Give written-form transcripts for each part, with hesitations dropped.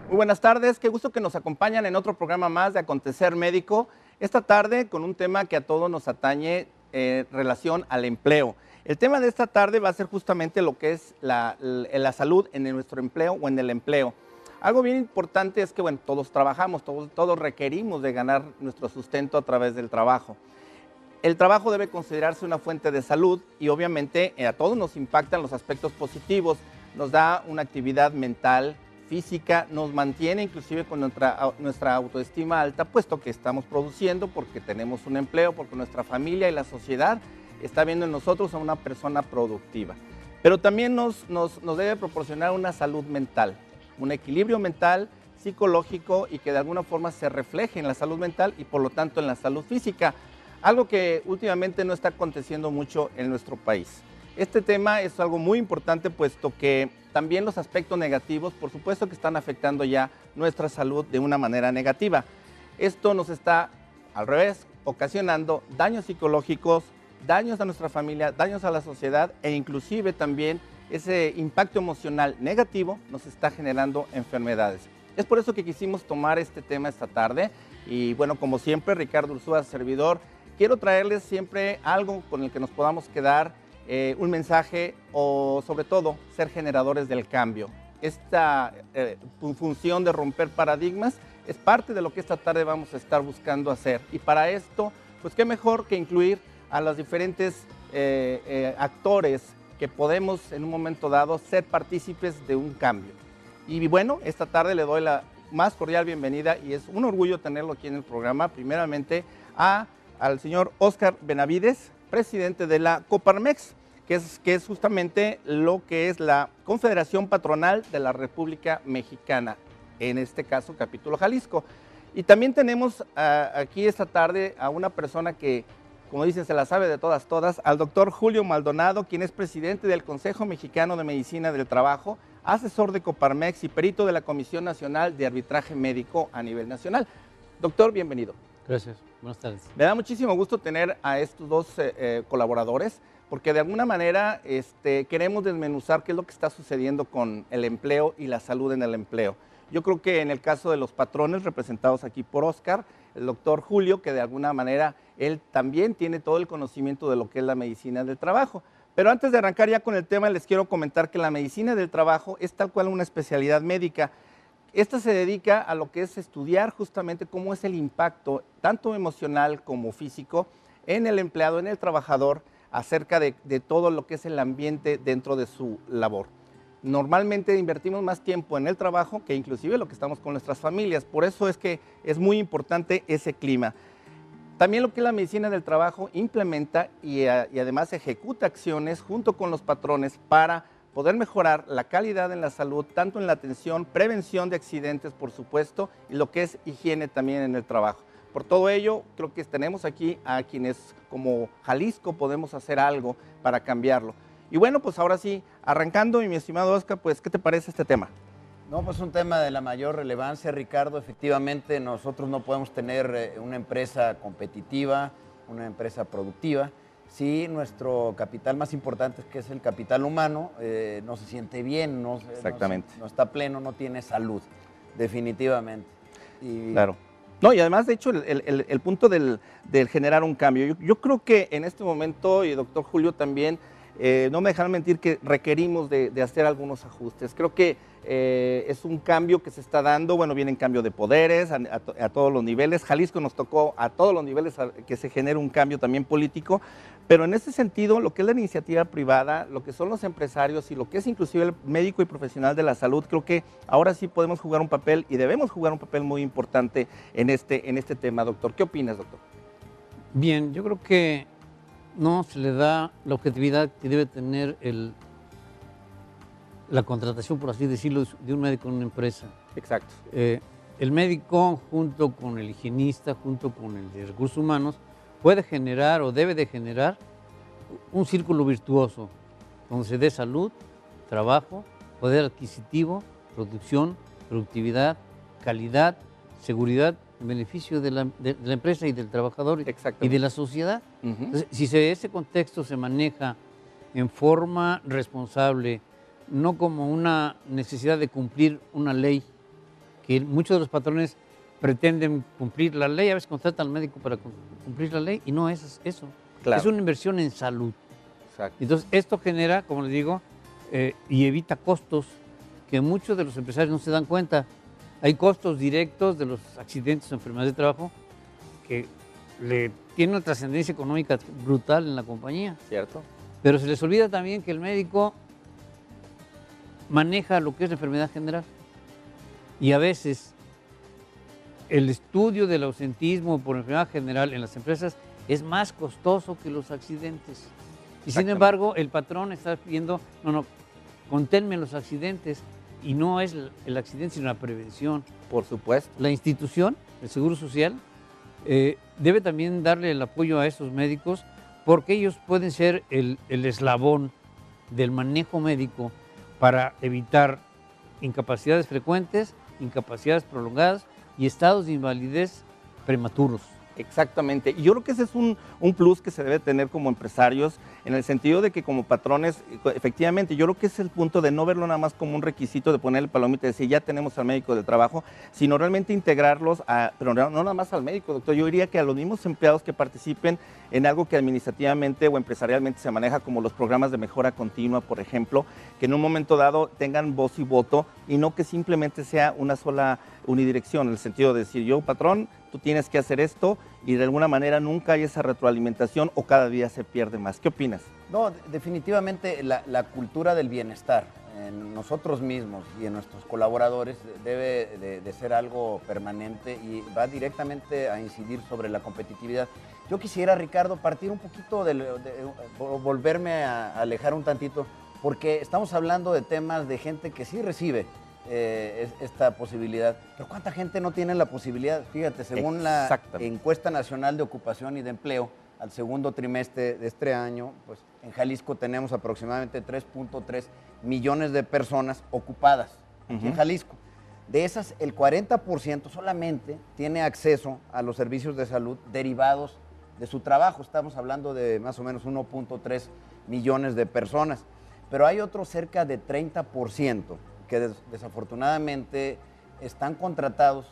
Muy buenas tardes, qué gusto que nos acompañan en otro programa más de Acontecer Médico. Esta tarde con un tema que a todos nos atañe relación al empleo. El tema de esta tarde va a ser justamente lo que es la salud en nuestro empleo o en el empleo. Algo bien importante es que, bueno, todos trabajamos, todos requerimos de ganar nuestro sustento a través del trabajo. El trabajo debe considerarse una fuente de salud y obviamente a todos nos impactan los aspectos positivos, nos da una actividad mental, física, nos mantiene inclusive con nuestra autoestima alta, puesto que estamos produciendo porque tenemos un empleo, porque nuestra familia y la sociedad está viendo en nosotros a una persona productiva. Pero también nos debe proporcionar una salud mental, un equilibrio mental, psicológico y que de alguna forma se refleje en la salud mental y por lo tanto en la salud física, algo que últimamente no está aconteciendo mucho en nuestro país. Este tema es algo muy importante puesto que también los aspectos negativos, por supuesto que están afectando ya nuestra salud de una manera negativa. Esto nos está, al revés, ocasionando daños psicológicos, daños a nuestra familia, daños a la sociedad e inclusive también ese impacto emocional negativo nos está generando enfermedades. Es por eso que quisimos tomar este tema esta tarde y bueno, como siempre, Ricardo Ursúa, servidor, quiero traerles siempre algo con el que nos podamos quedar, un mensaje o sobre todo ser generadores del cambio. Esta función de romper paradigmas es parte de lo que esta tarde vamos a estar buscando hacer y para esto, pues qué mejor que incluir a los diferentes actores que podemos en un momento dado ser partícipes de un cambio. Y bueno, esta tarde le doy la más cordial bienvenida y es un orgullo tenerlo aquí en el programa, primeramente al señor Óscar Benavides, presidente de la Coparmex, que es justamente lo que es la Confederación Patronal de la República Mexicana, en este caso capítulo Jalisco. Y también tenemos aquí esta tarde a una persona que, como dicen, se la sabe de todas, al doctor Julio Maldonado, quien es presidente del Consejo Mexicano de Medicina del Trabajo, asesor de Coparmex y perito de la Comisión Nacional de Arbitraje Médico a nivel nacional. Doctor, bienvenido. Gracias, buenas tardes. Me da muchísimo gusto tener a estos dos colaboradores, porque de alguna manera queremos desmenuzar qué es lo que está sucediendo con el empleo y la salud en el empleo. Yo creo que en el caso de los patrones representados aquí por Óscar, el doctor Julio, que de alguna manera él también tiene todo el conocimiento de lo que es la medicina del trabajo. Pero antes de arrancar ya con el tema, les quiero comentar que la medicina del trabajo es tal cual una especialidad médica. Esta se dedica a lo que es estudiar justamente cómo es el impacto, tanto emocional como físico, en el empleado, en el trabajador, acerca de todo lo que es el ambiente dentro de su labor. Normalmente invertimos más tiempo en el trabajo que inclusive lo que estamos con nuestras familias, por eso es que es muy importante ese clima. También lo que es la medicina del trabajo implementa y además ejecuta acciones junto con los patrones para poder mejorar la calidad en la salud, tanto en la atención, prevención de accidentes, por supuesto, y lo que es higiene también en el trabajo. Por todo ello, creo que tenemos aquí a quienes como Jalisco podemos hacer algo para cambiarlo. Y bueno, pues ahora sí, arrancando, y mi estimado Óscar, pues, ¿qué te parece este tema? No, pues un tema de la mayor relevancia, Ricardo. Efectivamente, nosotros no podemos tener una empresa competitiva, una empresa productiva, si nuestro capital más importante, que es el capital humano, no se siente bien, no está pleno, no tiene salud, definitivamente. Claro. No, y además, de hecho, el punto del generar un cambio. Yo creo que en este momento, y doctor Julio también, no me dejarán mentir que requerimos de hacer algunos ajustes. Creo que es un cambio que se está dando, bueno, viene en cambio de poderes a todos los niveles. Jalisco nos tocó a todos los niveles que se genere un cambio también político, pero en ese sentido, lo que es la iniciativa privada, lo que son los empresarios y lo que es inclusive el médico y profesional de la salud, creo que ahora sí podemos jugar un papel y debemos jugar un papel muy importante en este tema, doctor. ¿Qué opinas, doctor? Bien, yo creo que no se le da la objetividad que debe tener la contratación, por así decirlo, de un médico en una empresa. Exacto. El médico, junto con el higienista, junto con el de recursos humanos, puede generar o debe de generar un círculo virtuoso donde se dé salud, trabajo, poder adquisitivo, producción, productividad, calidad, seguridad, en beneficio de la empresa y del trabajador y de la sociedad. Entonces, si ese contexto se maneja en forma responsable, no como una necesidad de cumplir una ley que muchos de los patrones pretenden cumplir la ley, a veces contratan al médico para cumplir la ley y no es eso. Claro. Es una inversión en salud. Exacto. Entonces, esto genera, como les digo, y evita costos que muchos de los empresarios no se dan cuenta. Hay costos directos de los accidentes o enfermedades de trabajo que le tienen una trascendencia económica brutal en la compañía. ¿Cierto? Pero se les olvida también que el médico maneja lo que es la enfermedad general. Y a veces el estudio del ausentismo por enfermedad general en las empresas es más costoso que los accidentes. Y sin embargo, el patrón está pidiendo, no, conténme los accidentes. Y no es el accidente, sino la prevención. Por supuesto. La institución, el Seguro Social, debe también darle el apoyo a esos médicos porque ellos pueden ser el eslabón del manejo médico para evitar incapacidades frecuentes, incapacidades prolongadas y estados de invalidez prematuros. Exactamente. Y yo creo que ese es un plus que se debe tener como empresarios, en el sentido de que como patrones, efectivamente, yo creo que es el punto de no verlo nada más como un requisito de poner el palomita y decir, ya tenemos al médico del trabajo, sino realmente integrarlos, pero no nada más al médico, doctor. Yo diría que a los mismos empleados que participen en algo que administrativamente o empresarialmente se maneja como los programas de mejora continua, por ejemplo, que en un momento dado tengan voz y voto y no que simplemente sea una sola unidirección, en el sentido de decir, yo patrón, tú tienes que hacer esto y de alguna manera nunca hay esa retroalimentación o cada día se pierde más. ¿Qué opinas? No, definitivamente la cultura del bienestar en nosotros mismos y en nuestros colaboradores debe de ser algo permanente y va directamente a incidir sobre la competitividad. Yo quisiera, Ricardo, partir un poquito, volverme a alejar un tantito, porque estamos hablando de temas de gente que sí recibe esta posibilidad. Pero ¿cuánta gente no tiene la posibilidad? Fíjate, según la Encuesta Nacional de Ocupación y de Empleo, al segundo trimestre de este año, pues en Jalisco tenemos aproximadamente 3.3 millones de personas ocupadas aquí en Jalisco. De esas, el 40% solamente tiene acceso a los servicios de salud derivados de su trabajo. Estamos hablando de más o menos 1.3 millones de personas. Pero hay otro cerca de 30% que desafortunadamente están contratados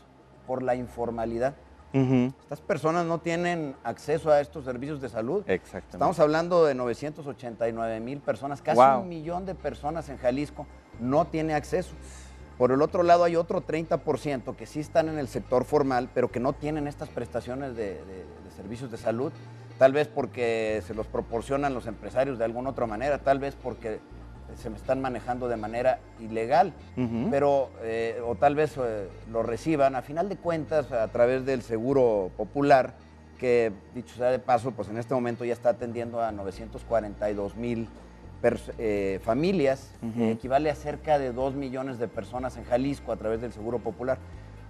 por la informalidad. Estas personas no tienen acceso a estos servicios de salud. Exactamente. Estamos hablando de 989,000 personas, casi 1,000,000 de personas en Jalisco no tiene acceso. Por el otro lado hay otro 30% que sí están en el sector formal, pero que no tienen estas prestaciones de servicios de salud, tal vez porque se los proporcionan los empresarios de alguna otra manera, tal vez porque se me están manejando de manera ilegal, pero o tal vez lo reciban a final de cuentas a través del Seguro Popular, que dicho sea de paso, pues en este momento ya está atendiendo a 942,000 familias, equivale a cerca de 2 millones de personas en Jalisco a través del Seguro Popular.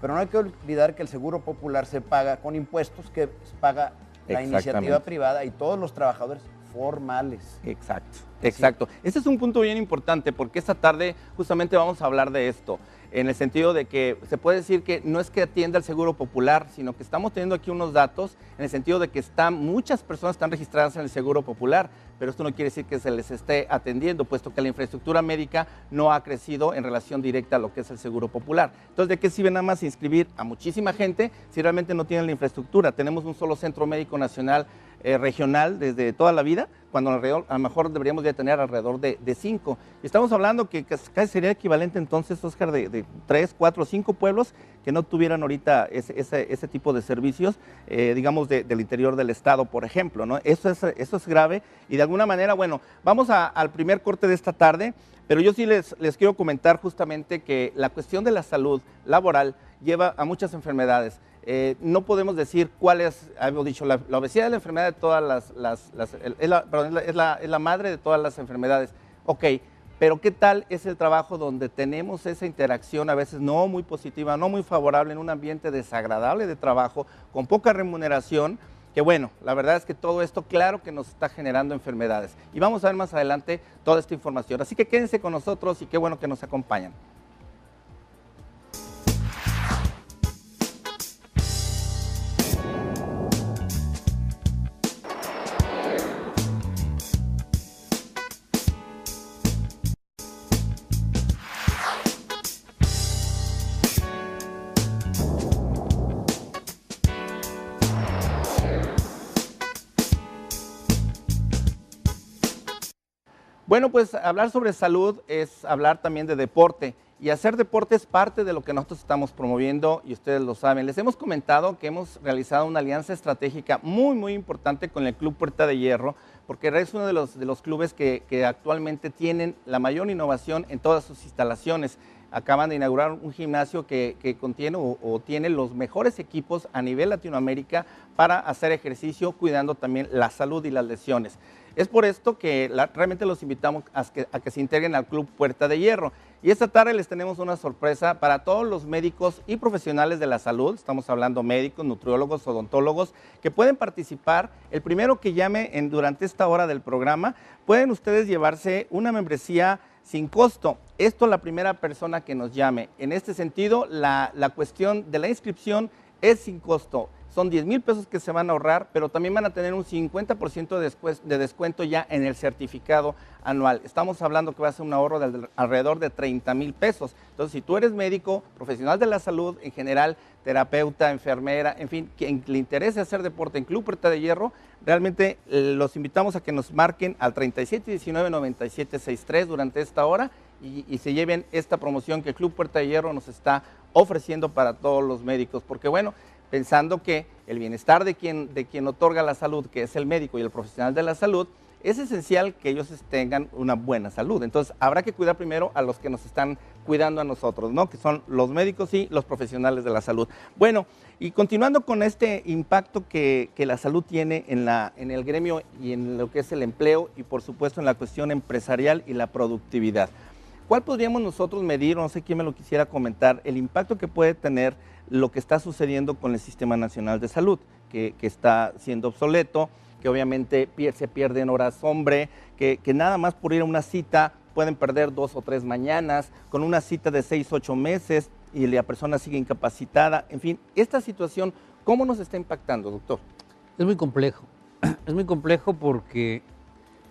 Pero no hay que olvidar que el Seguro Popular se paga con impuestos que paga la iniciativa privada y todos los trabajadores formales. Exacto, exacto. Ese es un punto bien importante porque esta tarde justamente vamos a hablar de esto, en el sentido de que se puede decir que no es que atienda el Seguro Popular, sino que estamos teniendo aquí unos datos en el sentido de que muchas personas están registradas en el Seguro Popular, pero esto no quiere decir que se les esté atendiendo, puesto que la infraestructura médica no ha crecido en relación directa a lo que es el Seguro Popular. Entonces, ¿de qué sirve nada más inscribir a muchísima gente si realmente no tienen la infraestructura? Tenemos un solo centro médico nacional regional desde toda la vida, cuando a lo mejor deberíamos de tener alrededor de 5. Y estamos hablando que casi sería equivalente entonces, Oscar, de 3, 4, 5 pueblos que no tuvieran ahorita ese tipo de servicios, digamos, del interior del estado, por ejemplo, ¿no? Eso es grave y de alguna manera, bueno, vamos al primer corte de esta tarde, pero yo sí les quiero comentar justamente que la cuestión de la salud laboral lleva a muchas enfermedades. No podemos decir cuál es, hemos dicho, la obesidad es la enfermedad de todas es la madre de todas las enfermedades. Ok, pero ¿qué tal es el trabajo donde tenemos esa interacción a veces no muy positiva, no muy favorable, en un ambiente desagradable de trabajo, con poca remuneración? Que bueno, la verdad es que todo esto claro que nos está generando enfermedades. Y vamos a ver más adelante toda esta información. Así que quédense con nosotros y qué bueno que nos acompañan. Bueno, pues hablar sobre salud es hablar también de deporte. Y hacer deporte es parte de lo que nosotros estamos promoviendo y ustedes lo saben. Les hemos comentado que hemos realizado una alianza estratégica muy importante con el Club Puerta de Hierro, porque es uno de los clubes que actualmente tienen la mayor innovación en todas sus instalaciones. Acaban de inaugurar un gimnasio que contiene o tiene los mejores equipos a nivel Latinoamérica para hacer ejercicio, cuidando también la salud y las lesiones. Es por esto que realmente los invitamos a que se integren al Club Puerta de Hierro. Y esta tarde les tenemos una sorpresa para todos los médicos y profesionales de la salud. Estamos hablando médicos, nutriólogos, odontólogos, que pueden participar. El primero que llame durante esta hora del programa, pueden ustedes llevarse una membresía sin costo. Esto la primera persona que nos llame. En este sentido, la cuestión de la inscripción es sin costo. Son 10,000 pesos que se van a ahorrar, pero también van a tener un 50% de descuento ya en el certificado anual. Estamos hablando que va a ser un ahorro de alrededor de 30,000 pesos. Entonces, si tú eres médico, profesional de la salud en general, terapeuta, enfermera, en fin, quien le interese hacer deporte en Club Puerta de Hierro, realmente los invitamos a que nos marquen al 3719-9763 durante esta hora y se lleven esta promoción que Club Puerta de Hierro nos está ofreciendo para todos los médicos, porque bueno, pensando que el bienestar de quien otorga la salud, que es el médico y el profesional de la salud, es esencial que ellos tengan una buena salud. Entonces, habrá que cuidar primero a los que nos están cuidando a nosotros, ¿no? Que son los médicos y los profesionales de la salud. Bueno, y continuando con este impacto que la salud tiene en el gremio y en lo que es el empleo y, por supuesto, en la cuestión empresarial y la productividad. ¿Cuál podríamos nosotros medir, no sé quién me lo quisiera comentar, el impacto que puede tener lo que está sucediendo con el Sistema Nacional de Salud, que está siendo obsoleto, que obviamente se pierden horas hombre, que nada más por ir a una cita pueden perder 2 o 3 mañanas, con una cita de 6 o 8 meses y la persona sigue incapacitada? En fin, esta situación, ¿cómo nos está impactando, doctor? Es muy complejo. Es muy complejo porque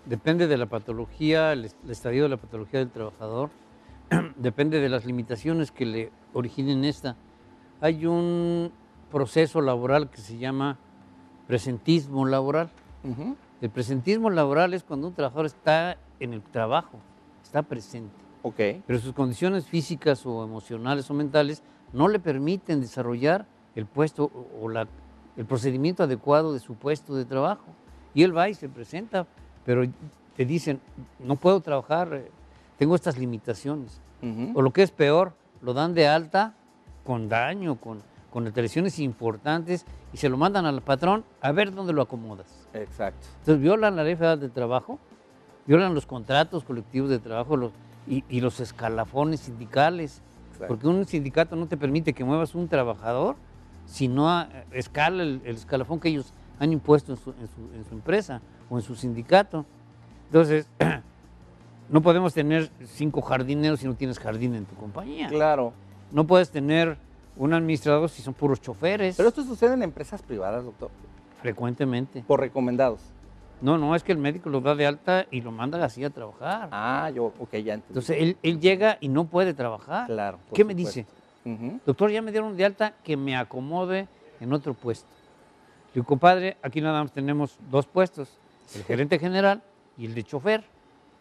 depende de la patología, el estadio de la patología del trabajador, depende de las limitaciones que le originen esta. Hay un proceso laboral que se llama presentismo laboral. El presentismo laboral es cuando un trabajador está en el trabajo, está presente. Pero sus condiciones físicas o emocionales o mentales no le permiten desarrollar el puesto o el procedimiento adecuado de su puesto de trabajo. Y él va y se presenta, pero te dicen, no puedo trabajar, tengo estas limitaciones. O lo que es peor, lo dan de alta con daño, con alteraciones importantes y se lo mandan al patrón a ver dónde lo acomodas. Exacto. Entonces violan la Ley Federal del Trabajo, violan los contratos colectivos de trabajo y los escalafones sindicales. Exacto. Porque un sindicato no te permite que muevas un trabajador si no escala el escalafón que ellos han impuesto en su empresa o en su sindicato. Entonces, no podemos tener 5 jardineros si no tienes jardín en tu compañía. Claro. No puedes tener un administrador si son puros choferes. Pero esto sucede en empresas privadas, doctor. Frecuentemente. Por recomendados. No, es que el médico lo da de alta y lo manda así a trabajar. Ok, ya entendí. Entonces, él llega y no puede trabajar. Claro. ¿Qué me dice? Doctor, ya me dieron de alta, que me acomode en otro puesto. Le digo, compadre, aquí nada más tenemos 2 puestos, el gerente general y el de chofer.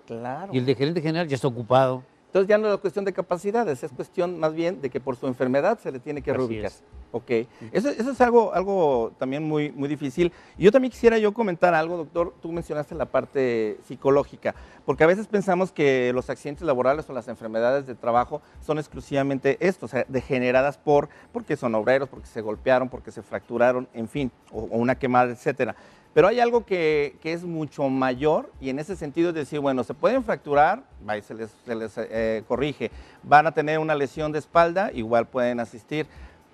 Claro. Y el de gerente general ya está ocupado. Entonces ya no es cuestión de capacidades, es cuestión más bien de que por su enfermedad se le tiene que reubicar. Ok, eso es algo también muy difícil. Y yo también quisiera comentar algo, doctor. Tú mencionaste la parte psicológica, porque a veces pensamos que los accidentes laborales o las enfermedades de trabajo son exclusivamente esto, o sea, degeneradas porque son obreros, porque se golpearon, porque se fracturaron, en fin, o una quemada, etcétera. Pero hay algo que es mucho mayor y en ese sentido es decir, bueno, se pueden fracturar, se les corrige, van a tener una lesión de espalda, igual pueden asistir.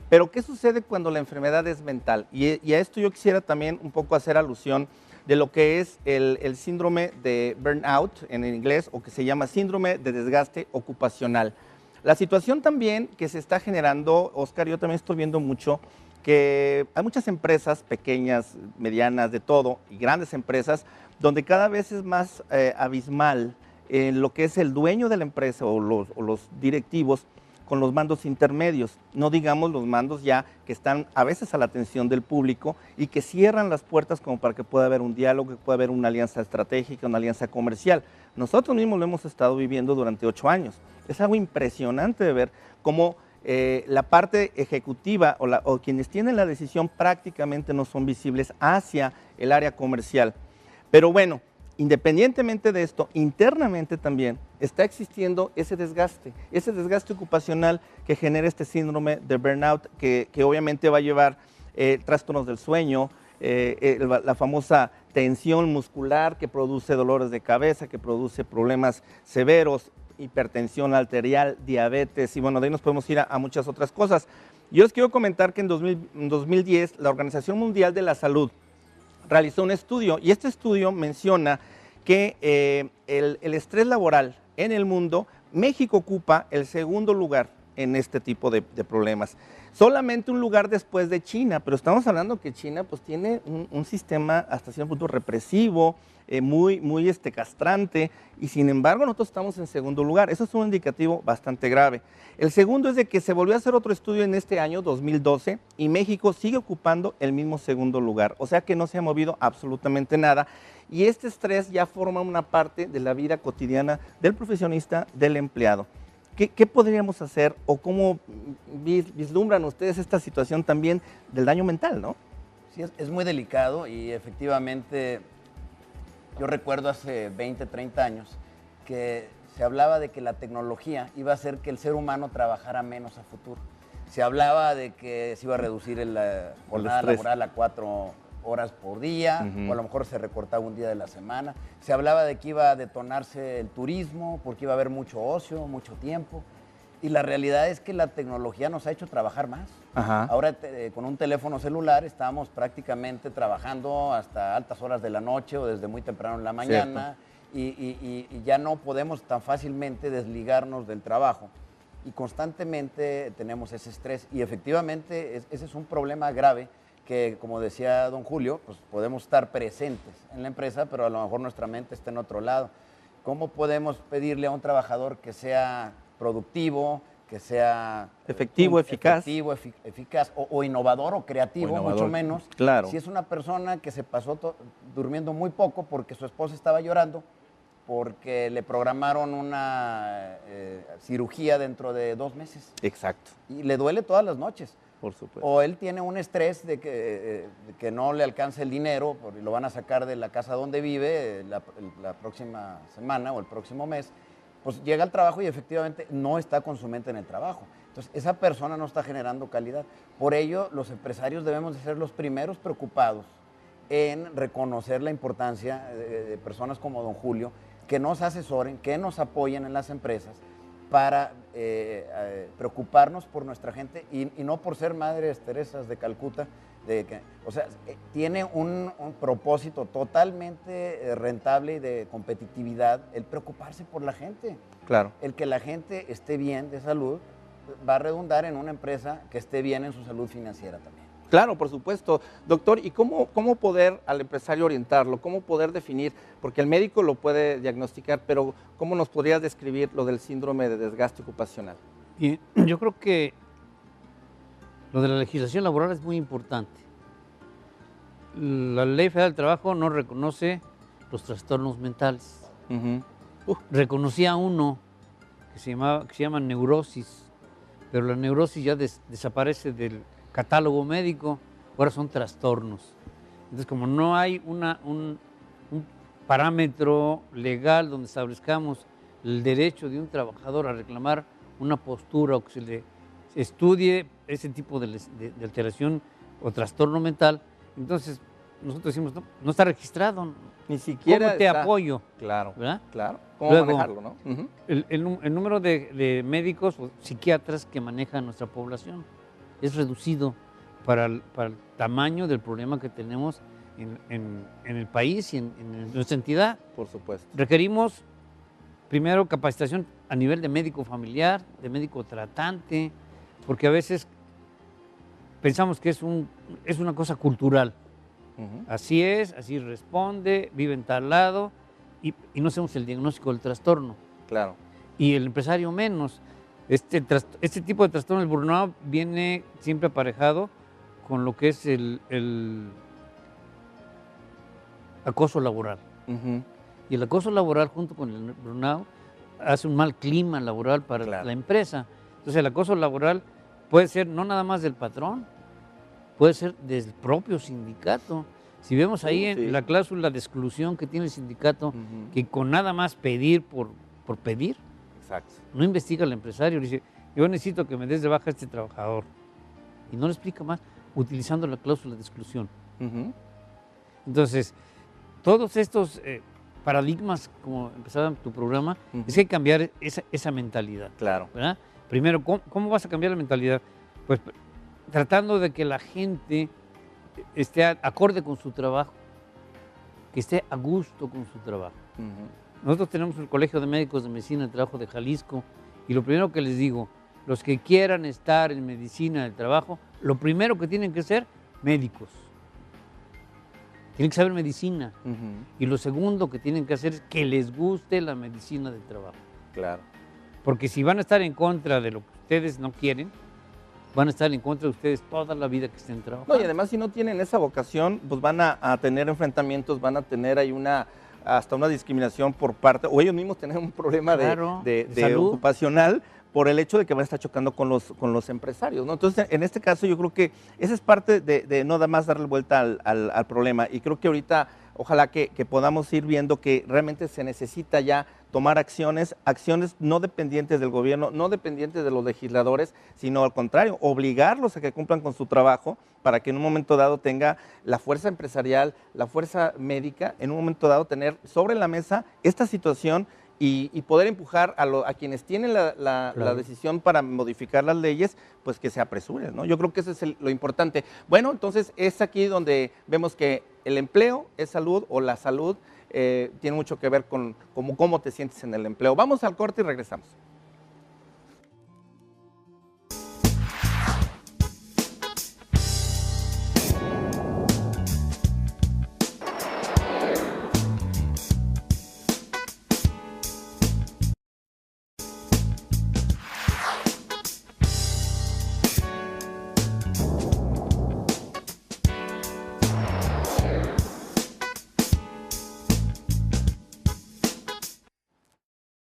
Pero ¿qué sucede cuando la enfermedad es mental? Y a esto yo quisiera también un poco hacer alusión de lo que es el síndrome de burnout en inglés, o que se llama síndrome de desgaste ocupacional. La situación también que se está generando, Oscar, yo también estoy viendo mucho, que hay muchas empresas pequeñas, medianas, de todo, y grandes empresas, donde cada vez es más abismal lo que es el dueño de la empresa o los directivos, con los mandos intermedios, no digamos los mandos ya que están a veces a la atención del público y que cierran las puertas como para que pueda haber un diálogo, que pueda haber una alianza estratégica, una alianza comercial. Nosotros mismos lo hemos estado viviendo durante 8 años. Es algo impresionante de ver cómo la parte ejecutiva o quienes tienen la decisión prácticamente no son visibles hacia el área comercial. Pero bueno, independientemente de esto, internamente también está existiendo ese desgaste ocupacional que genera este síndrome de burnout, que obviamente va a llevar trastornos del sueño, la famosa tensión muscular que produce dolores de cabeza, que produce problemas severos, hipertensión arterial, diabetes, y bueno, de ahí nos podemos ir a muchas otras cosas. Yo les quiero comentar que en 2010 la Organización Mundial de la Salud realizó un estudio, y este estudio menciona que el estrés laboral en el mundo, México ocupa el segundo lugar en este tipo de problemas. Solamente un lugar después de China, pero estamos hablando que China pues tiene un sistema hasta cierto punto represivo, muy castrante, y sin embargo nosotros estamos en segundo lugar. Eso es un indicativo bastante grave. El segundo es de que se volvió a hacer otro estudio en este año, 2012, y México sigue ocupando el mismo segundo lugar, o sea que no se ha movido absolutamente nada, y este estrés ya forma una parte de la vida cotidiana del profesionista, del empleado. ¿Qué podríamos hacer o cómo vislumbran ustedes esta situación también del daño mental, no? Sí, es muy delicado y efectivamente yo recuerdo hace 20, 30 años que se hablaba de que la tecnología iba a hacer que el ser humano trabajara menos a futuro. Se hablaba de que se iba a reducir la jornada laboral a 4 horas por día, o a lo mejor se recortaba un día de la semana. Se hablaba de que iba a detonarse el turismo porque iba a haber mucho ocio, mucho tiempo. Y la realidad es que la tecnología nos ha hecho trabajar más. Ajá. Ahora con un teléfono celular estamos prácticamente trabajando hasta altas horas de la noche o desde muy temprano en la mañana y ya no podemos tan fácilmente desligarnos del trabajo. Y constantemente tenemos ese estrés y efectivamente ese es un problema grave que, como decía don Julio, pues podemos estar presentes en la empresa, pero a lo mejor nuestra mente está en otro lado. ¿Cómo podemos pedirle a un trabajador que sea productivo, que sea efectivo, eficaz o innovador o creativo, mucho menos? Claro. Si es una persona que se pasó durmiendo muy poco porque su esposa estaba llorando, porque le programaron una cirugía dentro de 2 meses. Exacto. Y le duele todas las noches. Por supuesto. O él tiene un estrés de que no le alcanza el dinero, porque lo van a sacar de la casa donde vive la próxima semana o el próximo mes, pues llega al trabajo y efectivamente no está con su mente en el trabajo. Entonces, esa persona no está generando calidad. Por ello, los empresarios debemos de ser los primeros preocupados en reconocer la importancia de personas como don Julio, que nos asesoren, que nos apoyen en las empresas, para preocuparnos por nuestra gente y no por ser Madres Teresas de Calcuta, o sea, tiene un propósito totalmente rentable y de competitividad el preocuparse por la gente. Claro. El que la gente esté bien de salud va a redundar en una empresa que esté bien en su salud financiera también. Claro, por supuesto. Doctor, ¿y cómo poder al empresario orientarlo? ¿Cómo poder definir? Porque el médico lo puede diagnosticar, pero ¿cómo nos podrías describir lo del síndrome de desgaste ocupacional? Y yo creo que lo de la legislación laboral es muy importante. La Ley Federal del Trabajo no reconoce los trastornos mentales. Reconocía uno que se llama neurosis, pero la neurosis ya desaparece del catálogo médico, ahora son trastornos. Entonces, como no hay un parámetro legal donde establezcamos el derecho de un trabajador a reclamar una postura o que se le estudie ese tipo de alteración o trastorno mental, entonces nosotros decimos, no está registrado. Ni siquiera ¿Cómo te apoyo? Claro, ¿verdad? claro. ¿Cómo Luego, manejarlo, no? El número de médicos o psiquiatras que maneja nuestra población es reducido para el tamaño del problema que tenemos en el país y en nuestra entidad. Por supuesto. Requerimos primero capacitación a nivel de médico familiar, de médico tratante, porque a veces pensamos que es una cosa cultural. Así es, así responde, vive en tal lado y no hacemos el diagnóstico del trastorno. Claro. Y el empresario menos. Este tipo de trastorno del burnout viene siempre aparejado con lo que es el acoso laboral. Ujú. Y el acoso laboral junto con el burnout hace un mal clima laboral para Claro. la empresa. Entonces el acoso laboral puede ser no nada más del patrón, puede ser del propio sindicato. Si vemos ahí en Sí. la cláusula de exclusión que tiene el sindicato, Ujú. que con nada más pedir por pedir, Exacto. no investiga al empresario, le dice, yo necesito que me des de baja a este trabajador. Y no le explica más, utilizando la cláusula de exclusión. Ujú. Entonces, todos estos paradigmas, como empezaba tu programa, Ujú. es que hay que cambiar esa mentalidad, Claro. ¿verdad? Primero, ¿cómo vas a cambiar la mentalidad? Pues tratando de que la gente esté acorde con su trabajo, que esté a gusto con su trabajo. Ujú. Nosotros tenemos el Colegio de Médicos de Medicina del Trabajo de Jalisco y lo primero que les digo, los que quieran estar en medicina del trabajo, lo primero que tienen que ser médicos. Tienen que saber medicina. Ujú. Y lo segundo que tienen que hacer es que les guste la medicina del trabajo. Claro. Porque si van a estar en contra de lo que ustedes no quieren, van a estar en contra de ustedes toda la vida que estén trabajando. No, y además si no tienen esa vocación, pues van a tener enfrentamientos, van a tener ahí hasta una discriminación por parte, o ellos mismos tienen un problema Claro, de de salud. ocupacional por el hecho de que van a estar chocando con los empresarios, ¿no? Entonces, en este caso yo creo que esa es parte de no nada más darle vuelta al problema, y creo que ahorita ojalá que podamos ir viendo que realmente se necesita ya tomar acciones no dependientes del gobierno, no dependientes de los legisladores, sino al contrario, obligarlos a que cumplan con su trabajo para que en un momento dado tenga la fuerza empresarial, la fuerza médica, en un momento dado tener sobre la mesa esta situación y poder empujar a quienes tienen la Claro. decisión para modificar las leyes, pues que se apresuren, ¿no? Yo creo que eso es lo importante. Bueno, entonces es aquí donde vemos que el empleo es salud, o la salud tiene mucho que ver con cómo te sientes en el empleo. Vamos al corte y regresamos.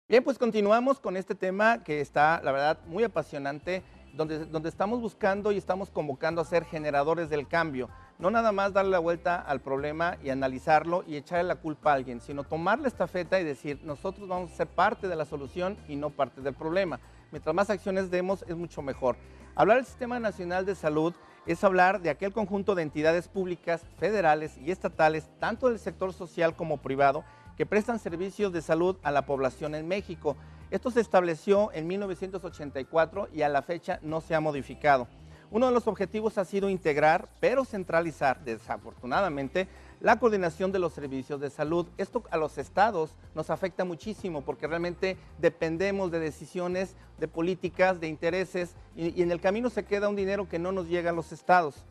Bien, pues continuamos con este tema que está, la verdad, muy apasionante, donde estamos buscando y estamos convocando a ser generadores del cambio. No nada más darle la vuelta al problema y analizarlo y echarle la culpa a alguien, sino tomar la estafeta y decir, nosotros vamos a ser parte de la solución y no parte del problema. Mientras más acciones demos, es mucho mejor. Hablar del Sistema Nacional de Salud es hablar de aquel conjunto de entidades públicas, federales y estatales, tanto del sector social como privado, que prestan servicios de salud a la población en México. Esto se estableció en 1984 y a la fecha no se ha modificado. Uno de los objetivos ha sido integrar, pero centralizar, desafortunadamente, la coordinación de los servicios de salud. Esto a los estados nos afecta muchísimo porque realmente dependemos de decisiones, de políticas, de intereses, y en el camino se queda un dinero que no nos llega a los estados.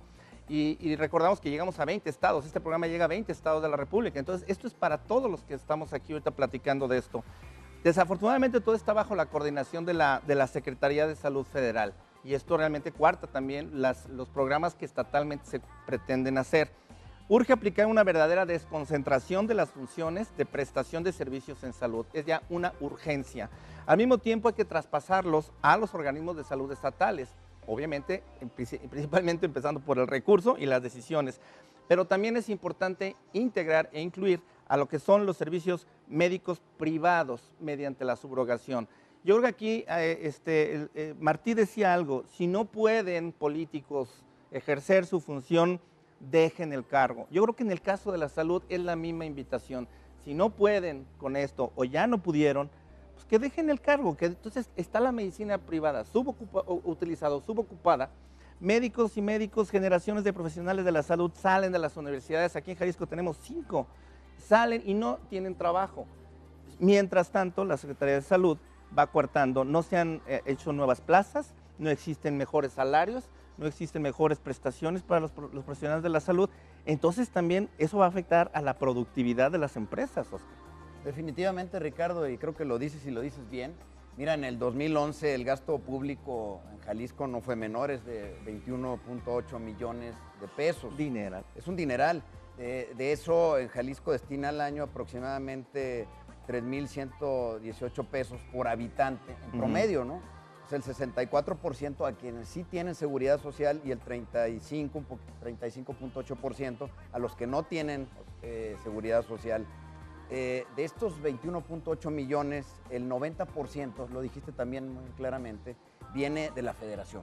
Y recordamos que llegamos a 20 estados, este programa llega a 20 estados de la República, entonces esto es para todos los que estamos aquí ahorita platicando de esto. Desafortunadamente todo está bajo la coordinación de la Secretaría de Salud Federal, y esto realmente coarta también los programas que estatalmente se pretenden hacer. Urge aplicar una verdadera desconcentración de las funciones de prestación de servicios en salud, es ya una urgencia. Al mismo tiempo hay que traspasarlos a los organismos de salud estatales, obviamente, principalmente empezando por el recurso y las decisiones, pero también es importante integrar e incluir a lo que son los servicios médicos privados mediante la subrogación. Yo creo que aquí Martí decía algo, si no pueden políticos ejercer su función, dejen el cargo. Yo creo que en el caso de la salud es la misma invitación, si no pueden con esto o ya no pudieron, que dejen el cargo, que entonces está la medicina privada subocupada, médicos y médicos, generaciones de profesionales de la salud salen de las universidades, aquí en Jalisco tenemos 5, salen y no tienen trabajo. Mientras tanto, la Secretaría de Salud va coartando, no se han hecho nuevas plazas, no existen mejores salarios, no existen mejores prestaciones para los profesionales de la salud, entonces también eso va a afectar a la productividad de las empresas, Oscar. Definitivamente, Ricardo, y creo que lo dices y lo dices bien, Mira, en el 2011 el gasto público en Jalisco no fue menor, es de 21.8 millones de pesos. Dineral. Es un dineral. De eso, en Jalisco destina al año aproximadamente 3,118 pesos por habitante, en promedio, ¿no? O sea, el 64% a quienes sí tienen seguridad social y el 35.8% a los que no tienen seguridad social. De estos 21.8 millones, el 90%, lo dijiste también muy claramente, viene de la federación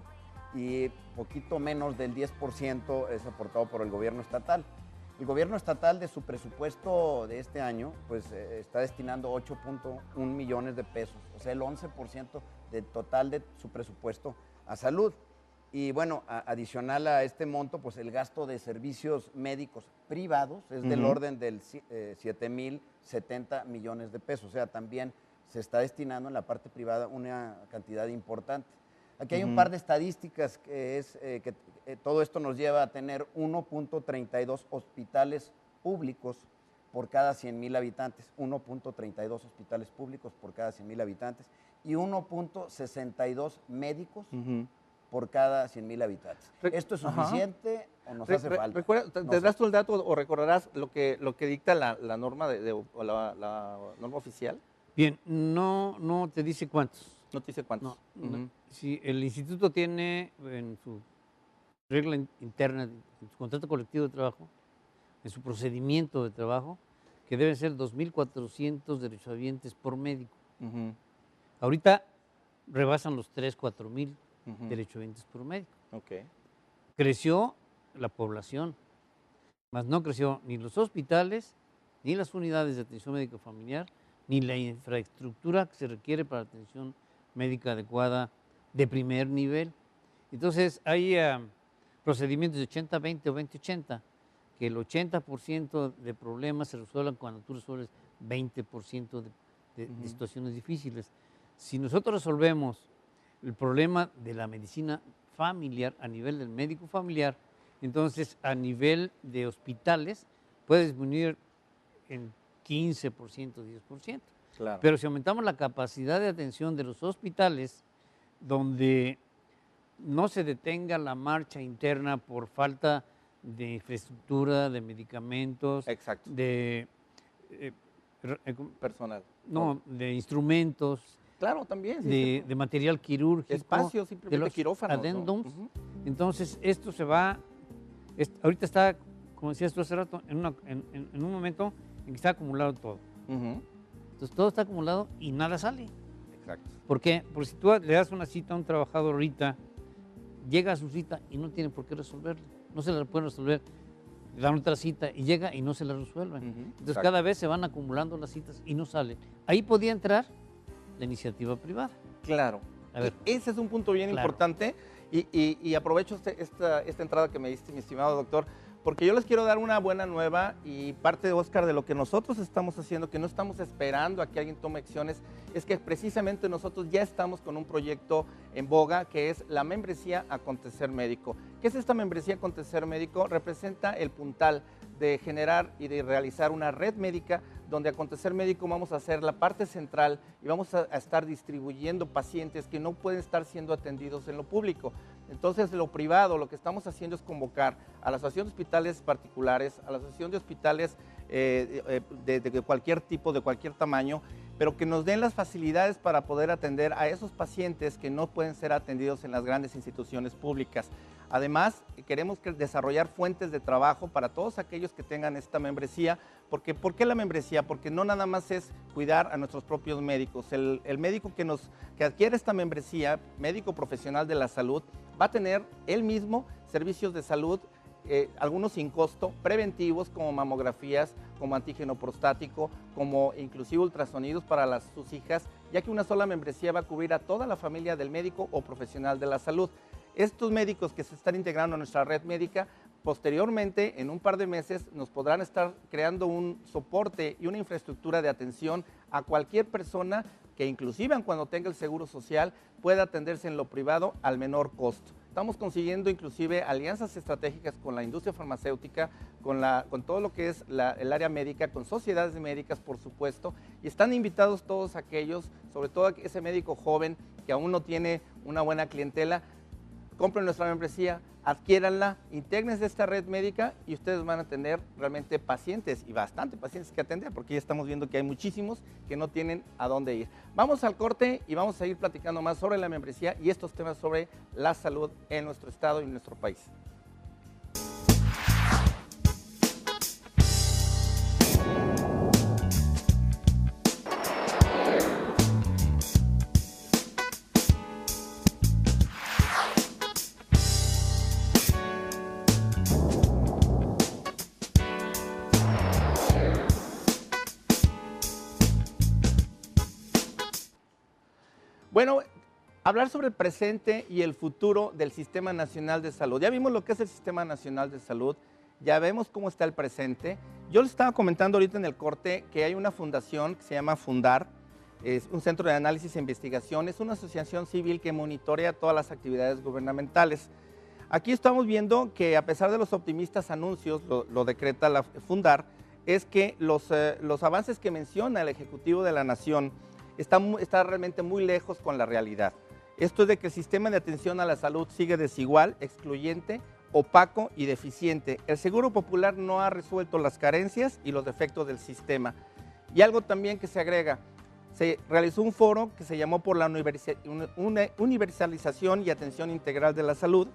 y poquito menos del 10% es aportado por el gobierno estatal. El gobierno estatal de su presupuesto de este año, pues está destinando 8.1 millones de pesos, o sea, el 11% del total de su presupuesto a salud. Y bueno, adicional a este monto, pues el gasto de servicios médicos privados es del orden del 7,070 millones de pesos, o sea, también se está destinando en la parte privada una cantidad importante. Aquí hay un par de estadísticas que es que todo esto nos lleva a tener 1.32 hospitales públicos por cada 100,000 habitantes, 1.32 hospitales públicos por cada 100,000 habitantes y 1.62 médicos por cada 100,000 habitantes. ¿Esto es suficiente o nos hace falta? ¿Tendrás tú el dato o recordarás lo que dicta la norma o la norma oficial? Bien, no te dice cuántos. No te dice cuántos. No. Sí, el instituto tiene en su regla interna, en su contrato colectivo de trabajo, en su procedimiento de trabajo, que deben ser 2,400 derechohabientes por médico. Ahorita rebasan los 4,000 derechohabientes por médico. Creció la población, mas no creció ni los hospitales, ni las unidades de atención médico familiar, ni la infraestructura que se requiere para atención médica adecuada de primer nivel. Entonces, hay procedimientos de 80-20 o 20-80, que el 80% de problemas se resuelvan cuando tú resuelves 20% de situaciones difíciles. Si nosotros resolvemos el problema de la medicina familiar a nivel del médico familiar, entonces a nivel de hospitales puede disminuir en 15%, 10%. Claro. Pero si aumentamos la capacidad de atención de los hospitales, donde no se detenga la marcha interna por falta de infraestructura, de medicamentos, Exacto. de Personal. no, de instrumentos, Claro, también. Sí, de material quirúrgico, espacios, simplemente de los quirófanos, ¿no? addendums. Entonces, esto se va, ahorita está, como decías tú hace rato, en un momento en que está acumulado todo. Entonces, todo está acumulado y nada sale. Exacto. ¿Por qué? Porque si tú le das una cita a un trabajador ahorita, llega a su cita y no tiene por qué resolverla. No se la pueden resolver. Le dan otra cita y llega y no se la resuelven. Entonces, exacto. cada vez se van acumulando las citas y no salen. Ahí podía entrar la iniciativa privada. Claro. A ver. Ese es un punto bien importante y aprovecho esta entrada que me diste, mi estimado doctor, porque yo les quiero dar una buena nueva y parte, Oscar, de lo que nosotros estamos haciendo, que no estamos esperando a que alguien tome acciones, es que precisamente nosotros ya estamos con un proyecto en boga que es la membresía Acontecer Médico. ¿Qué es esta membresía Acontecer Médico? Representa el puntal de generar y de realizar una red médica donde Acontecer Médico vamos a hacer la parte central y vamos a estar distribuyendo pacientes que no pueden estar siendo atendidos en lo público. Entonces, lo privado, lo que estamos haciendo es convocar a la Asociación de Hospitales Particulares, a la Asociación de Hospitales de cualquier tipo, de cualquier tamaño, pero que nos den las facilidades para poder atender a esos pacientes que no pueden ser atendidos en las grandes instituciones públicas. Además, queremos desarrollar fuentes de trabajo para todos aquellos que tengan esta membresía. Porque, ¿por qué la membresía? Porque no nada más es cuidar a nuestros propios médicos. El médico que adquiere esta membresía, médico profesional de la salud, va a tener él mismo servicios de salud, algunos sin costo, preventivos como mamografías, como antígeno prostático, como inclusive ultrasonidos para sus hijas, ya que una sola membresía va a cubrir a toda la familia del médico o profesional de la salud. Estos médicos que se están integrando a nuestra red médica, posteriormente, en un par de meses, nos podrán estar creando un soporte y una infraestructura de atención a cualquier persona que inclusive cuando tenga el seguro social pueda atenderse en lo privado al menor costo. Estamos consiguiendo inclusive alianzas estratégicas con la industria farmacéutica, con todo lo que es el área médica, con sociedades médicas, por supuesto, y están invitados todos aquellos, sobre todo ese médico joven que aún no tiene una buena clientela. Compren nuestra membresía, adquiéranla, intégrense a esta red médica y ustedes van a tener realmente pacientes y bastante pacientes que atender, porque ya estamos viendo que hay muchísimos que no tienen a dónde ir. Vamos al corte y vamos a seguir platicando más sobre la membresía y estos temas sobre la salud en nuestro estado y en nuestro país. Bueno, hablar sobre el presente y el futuro del Sistema Nacional de Salud. Ya vimos lo que es el Sistema Nacional de Salud, ya vemos cómo está el presente. Yo les estaba comentando ahorita en el corte que hay una fundación que se llama Fundar, es un centro de análisis e investigación, es una asociación civil que monitorea todas las actividades gubernamentales. Aquí estamos viendo que a pesar de los optimistas anuncios, lo decreta la Fundar, es que los avances que menciona el Ejecutivo de la Nación está realmente muy lejos con la realidad. Esto es de que el sistema de atención a la salud sigue desigual, excluyente, opaco y deficiente. El Seguro Popular no ha resuelto las carencias y los defectos del sistema. Y algo también que se agrega, se realizó un foro que se llamó por la universalización y atención integral de la salud,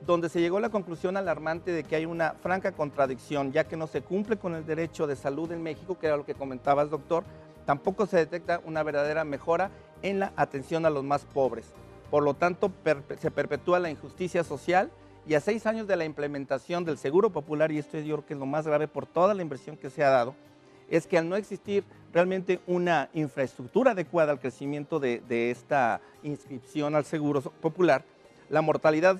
donde se llegó a la conclusión alarmante de que hay una franca contradicción, ya que no se cumple con el derecho de salud en México, que era lo que comentabas, doctor. Tampoco se detecta una verdadera mejora en la atención a los más pobres. Por lo tanto, se perpetúa la injusticia social y a 6 años de la implementación del Seguro Popular, y esto yo creo que es lo más grave por toda la inversión que se ha dado, es que al no existir realmente una infraestructura adecuada al crecimiento de esta inscripción al Seguro Popular, la mortalidad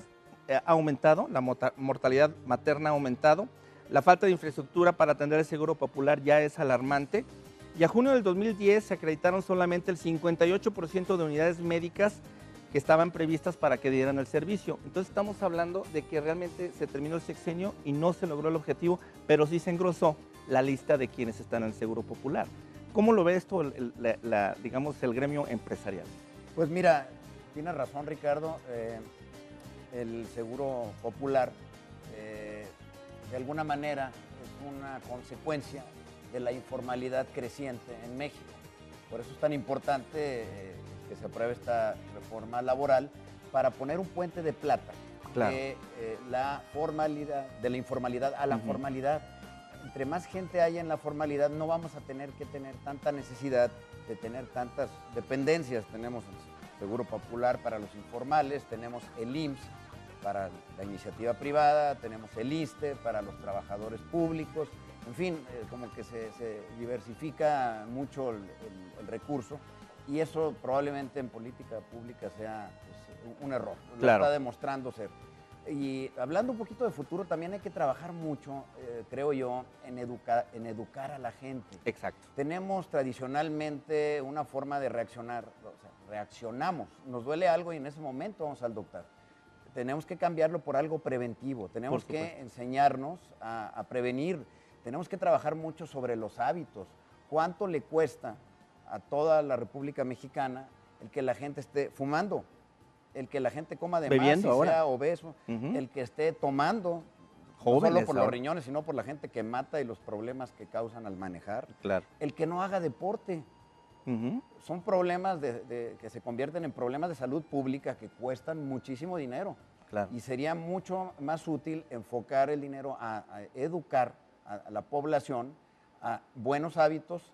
ha aumentado, la mortalidad materna ha aumentado, la falta de infraestructura para atender el Seguro Popular ya es alarmante. Y a junio del 2010 se acreditaron solamente el 58% de unidades médicas que estaban previstas para que dieran el servicio. Entonces estamos hablando de que realmente se terminó el sexenio y no se logró el objetivo, pero sí se engrosó la lista de quienes están en el Seguro Popular. ¿Cómo lo ve esto, digamos, el gremio empresarial? Pues mira, tienes razón, Ricardo. El Seguro Popular, de alguna manera, es una consecuencia de la informalidad creciente en México. Por eso es tan importante que se apruebe esta reforma laboral para poner un puente de plata de la informalidad a la formalidad. Entre más gente haya en la formalidad, no vamos a tener que tener tanta necesidad de tener tantas dependencias. Tenemos el Seguro Popular para los informales, tenemos el IMSS para la iniciativa privada, tenemos el ISSSTE para los trabajadores públicos. En fin, como que se diversifica mucho el recurso y eso probablemente en política pública sea pues, un error. Claro. Lo está demostrando ser. Y hablando un poquito de futuro, también hay que trabajar mucho, creo yo, en educar a la gente. Exacto. Tenemos tradicionalmente una forma de reaccionar, o sea, reaccionamos, nos duele algo y en ese momento vamos al doctor. Tenemos que cambiarlo por algo preventivo, tenemos que enseñarnos a prevenir. Tenemos que trabajar mucho sobre los hábitos. ¿Cuánto le cuesta a toda la República Mexicana el que la gente esté fumando? El que la gente coma de más y sea obeso. El que esté tomando, no solo por los riñones, sino por la gente que mata y los problemas que causan al manejar. Claro. El que no haga deporte. Son problemas que se convierten en problemas de salud pública que cuestan muchísimo dinero. Claro. Y sería mucho más útil enfocar el dinero a educar a la población a buenos hábitos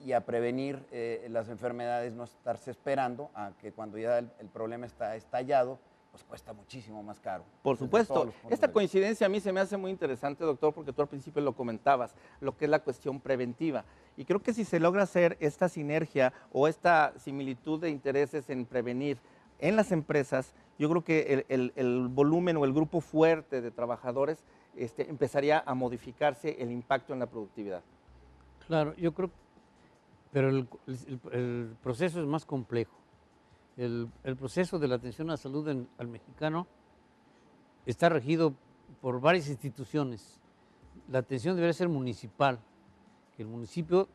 y a prevenir las enfermedades, no estarse esperando a que cuando ya el problema está estallado, pues cuesta muchísimo más caro. Por supuesto. Esta coincidencia a mí se me hace muy interesante, doctor, porque tú al principio lo comentabas, lo que es la cuestión preventiva. Y creo que si se logra hacer esta sinergia o esta similitud de intereses en prevenir en las empresas, yo creo que el volumen o el grupo fuerte de trabajadores empezaría a modificarse el impacto en la productividad. Claro, yo creo, pero el proceso es más complejo. El proceso de la atención a la salud al mexicano está regido por varias instituciones. La atención debería ser municipal, que el municipio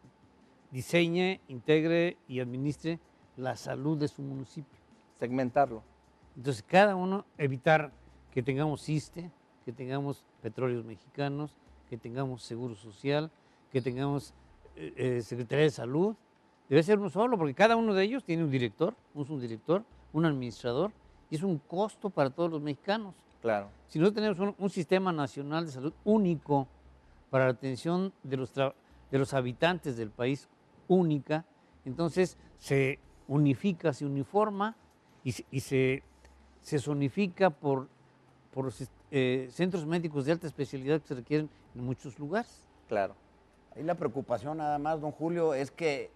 diseñe, integre y administre la salud de su municipio. Segmentarlo. Entonces, cada uno evitar que tengamos ISSSTE, que tengamos petróleos mexicanos, que tengamos seguro social, que tengamos Secretaría de Salud. Debe ser uno solo, porque cada uno de ellos tiene un director, un subdirector, un administrador, y es un costo para todos los mexicanos. Claro. Si no tenemos un sistema nacional de salud único para la atención de los habitantes del país, única, entonces se unifica, se uniforma y se zonifica por los centros médicos de alta especialidad que se requieren en muchos lugares. Claro. Ahí la preocupación nada más, don Julio, es que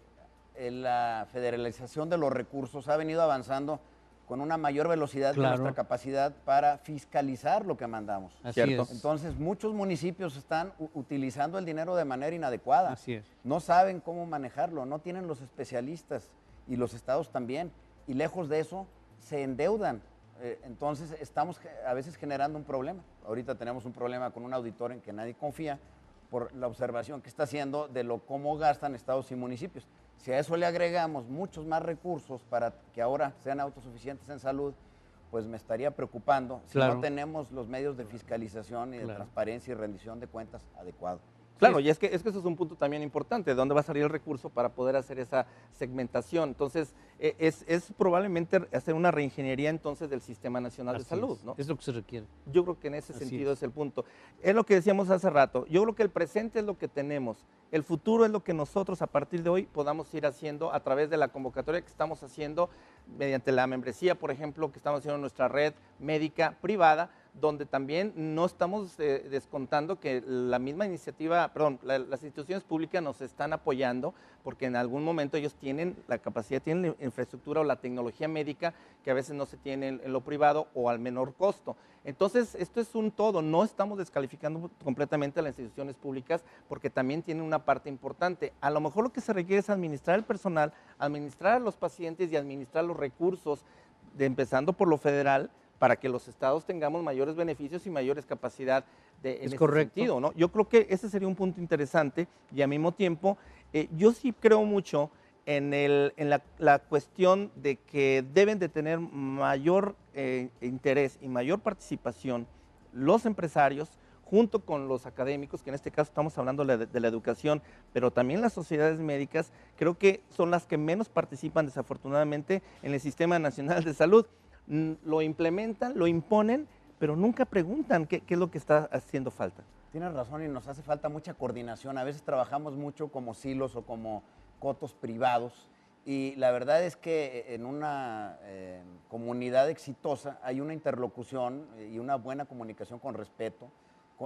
la federalización de los recursos ha venido avanzando con una mayor velocidad que nuestra capacidad para fiscalizar lo que mandamos. Así es. Entonces, muchos municipios están utilizando el dinero de manera inadecuada. Así es. No saben cómo manejarlo, no tienen los especialistas y los estados también. Y lejos de eso, se endeudan. Entonces, estamos a veces generando un problema. Ahorita tenemos un problema con un auditor en que nadie confía por la observación que está haciendo de cómo gastan estados y municipios. Si a eso le agregamos muchos más recursos para que ahora sean autosuficientes en salud, pues me estaría preocupando si no tenemos los medios de fiscalización y de transparencia y rendición de cuentas adecuados. Claro, y es que eso es un punto también importante, de dónde va a salir el recurso para poder hacer esa segmentación. Entonces, es probablemente hacer una reingeniería entonces del Sistema Nacional de Salud, ¿no? Es lo que se requiere. Yo creo que en ese sentido es el punto. Es lo que decíamos hace rato, yo creo que el presente es lo que tenemos, el futuro es lo que nosotros a partir de hoy podamos ir haciendo a través de la convocatoria que estamos haciendo mediante la membresía, por ejemplo, que estamos haciendo en nuestra red médica privada, donde también no estamos descontando que la misma iniciativa, las instituciones públicas nos están apoyando porque en algún momento ellos tienen la capacidad, tienen la infraestructura o la tecnología médica que a veces no se tiene en lo privado o al menor costo. Entonces, esto es un todo, no estamos descalificando completamente a las instituciones públicas porque también tienen una parte importante. A lo mejor lo que se requiere es administrar el personal, administrar a los pacientes y administrar los recursos, empezando por lo federal, para que los estados tengamos mayores beneficios y mayores capacidad en ese sentido, ¿no? Yo creo que ese sería un punto interesante y al mismo tiempo yo sí creo mucho en la cuestión de que deben de tener mayor interés y mayor participación los empresarios junto con los académicos, que en este caso estamos hablando de la educación, pero también las sociedades médicas, creo que son las que menos participan desafortunadamente en el Sistema Nacional de Salud. Lo implementan, lo imponen, pero nunca preguntan qué es lo que está haciendo falta. Tienes razón y nos hace falta mucha coordinación. A veces trabajamos mucho como silos o como cotos privados y la verdad es que en una comunidad exitosa hay una interlocución y una buena comunicación con respeto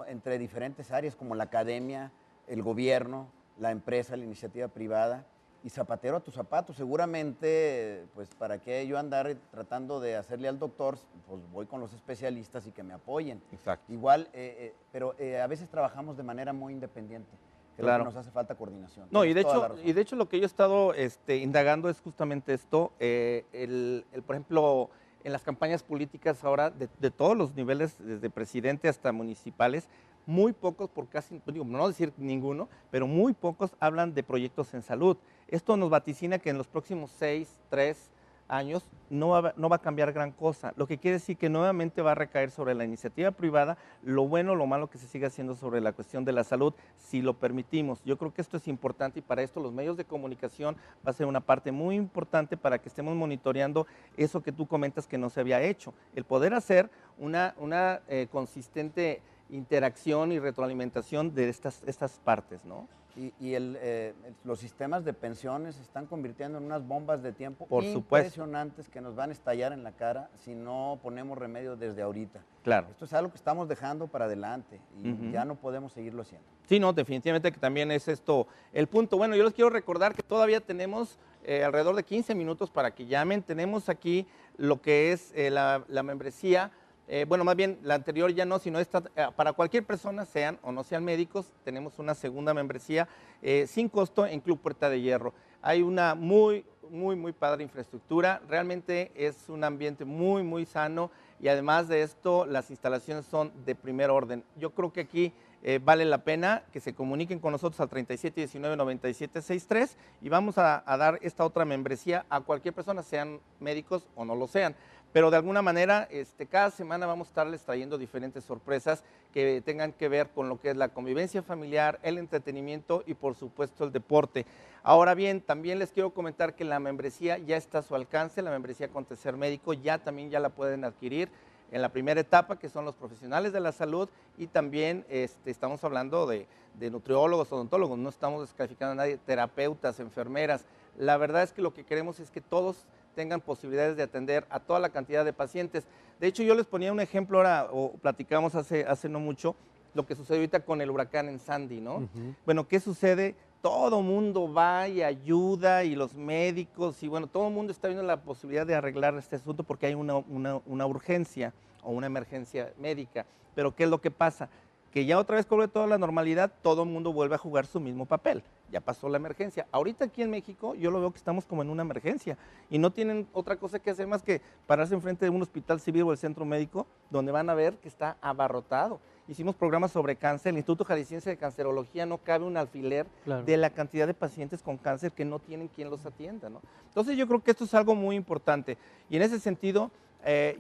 entre diferentes áreas como la academia, el gobierno, la empresa, la iniciativa privada. Y zapatero a tus zapatos, seguramente, pues para qué yo andar tratando de hacerle al doctor, pues voy con los especialistas y que me apoyen. Exacto. Igual, pero a veces trabajamos de manera muy independiente. Creo que nos hace falta coordinación. No, y de hecho lo que yo he estado indagando es justamente esto, por ejemplo, en las campañas políticas ahora de todos los niveles, desde presidente hasta municipales, muy pocos, por casi, no decir ninguno, pero muy pocos hablan de proyectos en salud. Esto nos vaticina que en los próximos 3 años no va a cambiar gran cosa, lo que quiere decir que nuevamente va a recaer sobre la iniciativa privada, lo bueno o lo malo que se siga haciendo sobre la cuestión de la salud, si lo permitimos. Yo creo que esto es importante y para esto los medios de comunicación va a ser una parte muy importante para que estemos monitoreando eso que tú comentas que no se había hecho, el poder hacer una consistente interacción y retroalimentación de estas partes, ¿no? Y los sistemas de pensiones se están convirtiendo en unas bombas de tiempo impresionantes que nos van a estallar en la cara si no ponemos remedio desde ahorita. Claro. Esto es algo que estamos dejando para adelante y ya no podemos seguirlo haciendo. Sí, no, definitivamente que también es esto el punto. Bueno, yo les quiero recordar que todavía tenemos alrededor de 15 minutos para que llamen. Tenemos aquí lo que es la membresía. Bueno, más bien la anterior ya no, sino esta, para cualquier persona, sean o no sean médicos, tenemos una segunda membresía sin costo en Club Puerta de Hierro. Hay una muy padre infraestructura, realmente es un ambiente muy sano y además de esto, las instalaciones son de primer orden. Yo creo que aquí vale la pena que se comuniquen con nosotros al 3719-9763 y vamos a dar esta otra membresía a cualquier persona, sean médicos o no lo sean. Pero de alguna manera, cada semana vamos a estarles trayendo diferentes sorpresas que tengan que ver con lo que es la convivencia familiar, el entretenimiento y por supuesto el deporte. Ahora bien, también les quiero comentar que la membresía ya está a su alcance, la membresía Acontecer Médico también ya la pueden adquirir en la primera etapa, que son los profesionales de la salud, y también estamos hablando de nutriólogos, odontólogos, no estamos descalificando a nadie, terapeutas, enfermeras. La verdad es que lo que queremos es que todos tengan posibilidades de atender a toda la cantidad de pacientes. De hecho, yo les ponía un ejemplo ahora, o platicamos hace no mucho, lo que sucedió ahorita con el huracán en Sandy, ¿no? Bueno, ¿qué sucede? Todo mundo va y ayuda, y los médicos, y bueno, todo el mundo está viendo la posibilidad de arreglar este asunto porque hay una urgencia o una emergencia médica. Pero ¿qué es lo que pasa? Que ya otra vez vuelve toda la normalidad, todo el mundo vuelve a jugar su mismo papel. Ya pasó la emergencia. Ahorita aquí en México yo lo veo que estamos como en una emergencia y no tienen otra cosa que hacer más que pararse enfrente de un hospital civil o el centro médico, donde van a ver que está abarrotado. Hicimos programas sobre cáncer, el Instituto Jalisciense de Cancerología no cabe un alfiler de la cantidad de pacientes con cáncer que no tienen quien los atienda, ¿no? Entonces yo creo que esto es algo muy importante y en ese sentido,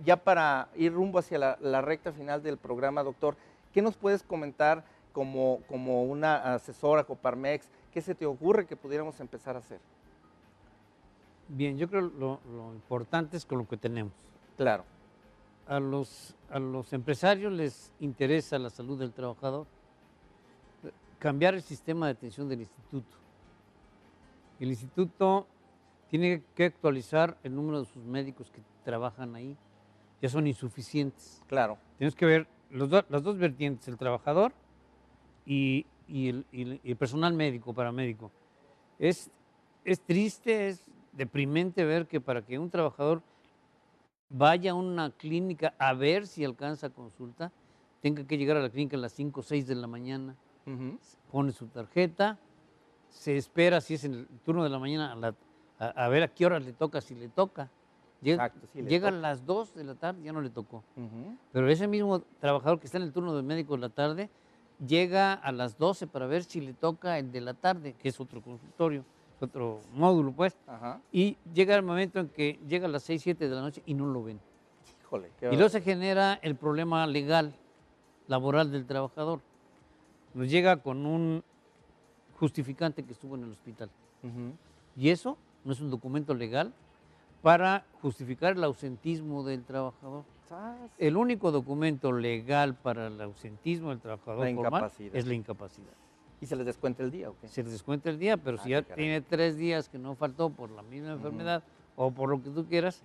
ya para ir rumbo hacia la recta final del programa, doctor, ¿qué nos puedes comentar como una asesora Coparmex? ¿Qué se te ocurre que pudiéramos empezar a hacer? Bien, yo creo lo importante es con lo que tenemos. Claro. A los empresarios les interesa la salud del trabajador. Cambiar el sistema de atención del instituto. El instituto tiene que actualizar el número de sus médicos que trabajan ahí. Ya son insuficientes. Claro. Tienes que ver las dos vertientes, el trabajador y el personal médico, paramédico. Es triste, es deprimente ver que para que un trabajador vaya a una clínica a ver si alcanza consulta, tenga que llegar a la clínica a las 5 o 6 de la mañana, pone su tarjeta, se espera si es en el turno de la mañana a ver a qué hora le toca, si le toca. Exacto, sí, llega a las 2 de la tarde, ya no le tocó. Pero ese mismo trabajador que está en el turno de médico de la tarde, llega a las 12 para ver si le toca el de la tarde, que es otro consultorio, otro módulo, pues. Y llega el momento en que llega a las 6, 7 de la noche y no lo ven. Híjole, y luego se genera el problema legal, laboral del trabajador. Nos llega con un justificante que estuvo en el hospital. Y eso no es un documento legal para justificar el ausentismo del trabajador. El único documento legal para el ausentismo del trabajador formal es la incapacidad. ¿Y se les descuenta el día o qué? Se les descuenta el día, pero si ya tiene 3 días que no faltó por la misma enfermedad o por lo que tú quieras,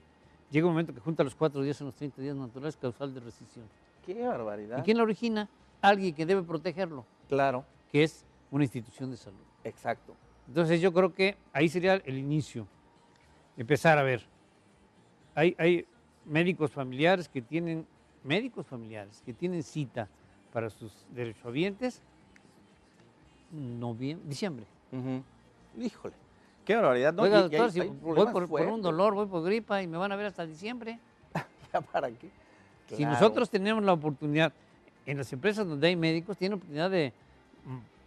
llega un momento que junta los 4 días en los 30 días naturales causal de rescisión. ¡Qué barbaridad! ¿Y quién la origina? Alguien que debe protegerlo. Claro. Que es una institución de salud. Exacto. Entonces yo creo que ahí sería el inicio. Empezar a ver. Hay médicos familiares que tienen cita para sus derechohabientes diciembre. Híjole, qué barbaridad. ¿No? Oiga, doctor, si voy por un dolor, voy por gripa y me van a ver hasta diciembre. ¿Ya para qué? Claro. Si nosotros tenemos la oportunidad, en las empresas donde hay médicos, tienen la oportunidad de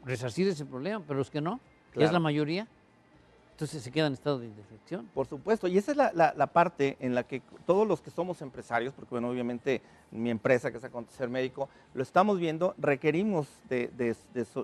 resarcir ese problema, pero los que no, que es la mayoría, entonces se queda en estado de indefección. Por supuesto, y esa es la parte en la que todos los que somos empresarios, porque bueno, obviamente mi empresa, que es Acontecer Médico, lo estamos viendo, requerimos de